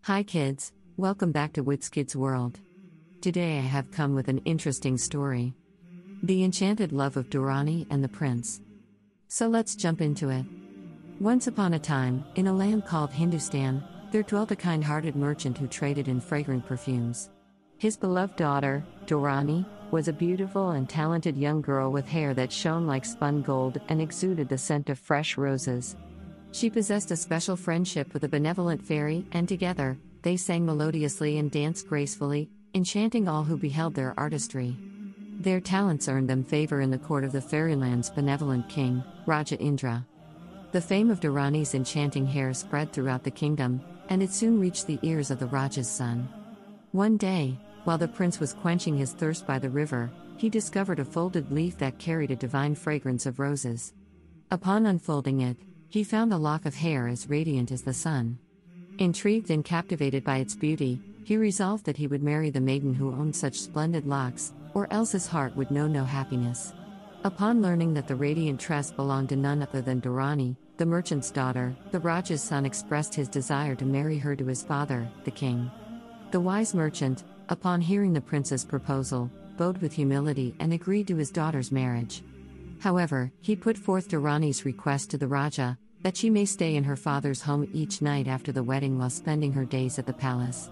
Hi kids, welcome back to Wits Kids World. Today I have come with an interesting story. The Enchanted Love of Dorani and the Prince. So let's jump into it. Once upon a time, in a land called Hindustan, there dwelt a kind-hearted merchant who traded in fragrant perfumes. His beloved daughter, Dorani, was a beautiful and talented young girl with hair that shone like spun gold and exuded the scent of fresh roses. She possessed a special friendship with a benevolent fairy, and together, they sang melodiously and danced gracefully, enchanting all who beheld their artistry. Their talents earned them favor in the court of the fairyland's benevolent king, Raja Indra. The fame of Dorani's enchanting hair spread throughout the kingdom, and it soon reached the ears of the Raja's son. One day, while the prince was quenching his thirst by the river, he discovered a folded leaf that carried a divine fragrance of roses. Upon unfolding it, he found a lock of hair as radiant as the sun. Intrigued and captivated by its beauty, he resolved that he would marry the maiden who owned such splendid locks, or else his heart would know no happiness. Upon learning that the radiant tress belonged to none other than Dorani, the merchant's daughter, the Raja's son expressed his desire to marry her to his father, the king. The wise merchant, upon hearing the prince's proposal, bowed with humility and agreed to his daughter's marriage. However, he put forth Dorani's request to the Raja, that she may stay in her father's home each night after the wedding while spending her days at the palace.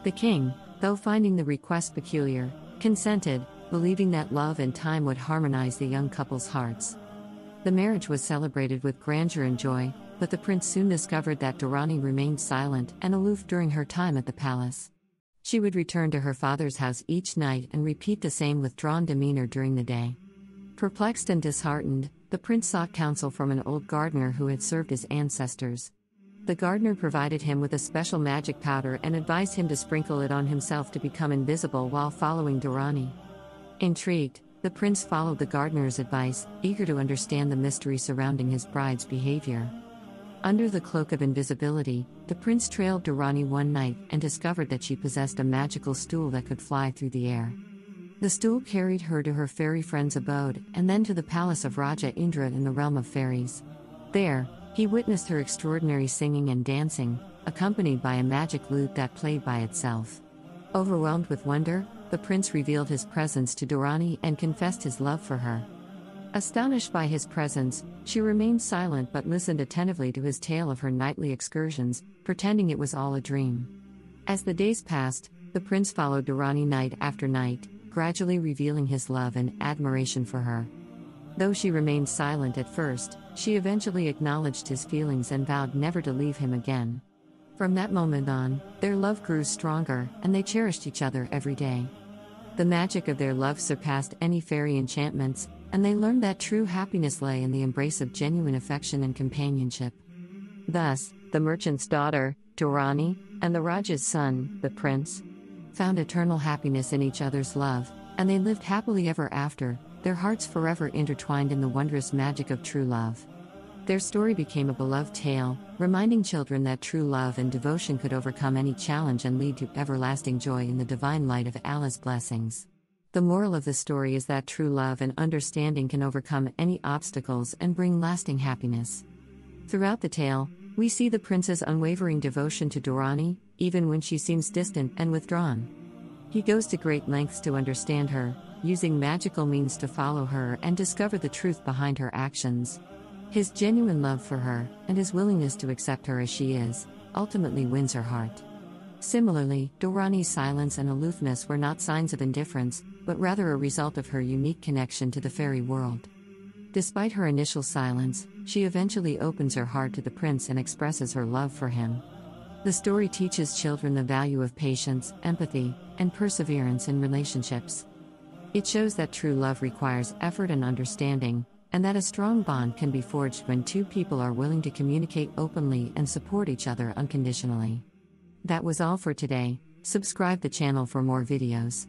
The king, though finding the request peculiar, consented, believing that love and time would harmonize the young couple's hearts. The marriage was celebrated with grandeur and joy, but the prince soon discovered that Dorani remained silent and aloof during her time at the palace. She would return to her father's house each night and repeat the same withdrawn demeanor during the day. Perplexed and disheartened, the prince sought counsel from an old gardener who had served his ancestors. The gardener provided him with a special magic powder and advised him to sprinkle it on himself to become invisible while following Dorani. Intrigued, the prince followed the gardener's advice, eager to understand the mystery surrounding his bride's behavior. Under the cloak of invisibility, the prince trailed Dorani one night and discovered that she possessed a magical stool that could fly through the air. The stool carried her to her fairy friend's abode, and then to the palace of Raja Indra in the realm of fairies. There, he witnessed her extraordinary singing and dancing, accompanied by a magic lute that played by itself. Overwhelmed with wonder, the prince revealed his presence to Dorani and confessed his love for her. Astonished by his presence, she remained silent but listened attentively to his tale of her nightly excursions, pretending it was all a dream. As the days passed, the prince followed Dorani night after night, gradually revealing his love and admiration for her. Though she remained silent at first, she eventually acknowledged his feelings and vowed never to leave him again. From that moment on, their love grew stronger, and they cherished each other every day. The magic of their love surpassed any fairy enchantments, and they learned that true happiness lay in the embrace of genuine affection and companionship. Thus, the merchant's daughter, Dorani, and the Raja's son, the prince, found eternal happiness in each other's love, and they lived happily ever after, their hearts forever intertwined in the wondrous magic of true love. Their story became a beloved tale, reminding children that true love and devotion could overcome any challenge and lead to everlasting joy in the divine light of Allah's blessings. The moral of the story is that true love and understanding can overcome any obstacles and bring lasting happiness. Throughout the tale, we see the prince's unwavering devotion to Dorani, even when she seems distant and withdrawn. He goes to great lengths to understand her, using magical means to follow her and discover the truth behind her actions. His genuine love for her, and his willingness to accept her as she is, ultimately wins her heart. Similarly, Dorani's silence and aloofness were not signs of indifference, but rather a result of her unique connection to the fairy world. Despite her initial silence, she eventually opens her heart to the prince and expresses her love for him. The story teaches children the value of patience, empathy, and perseverance in relationships. It shows that true love requires effort and understanding, and that a strong bond can be forged when two people are willing to communicate openly and support each other unconditionally. That was all for today. Subscribe the channel for more videos.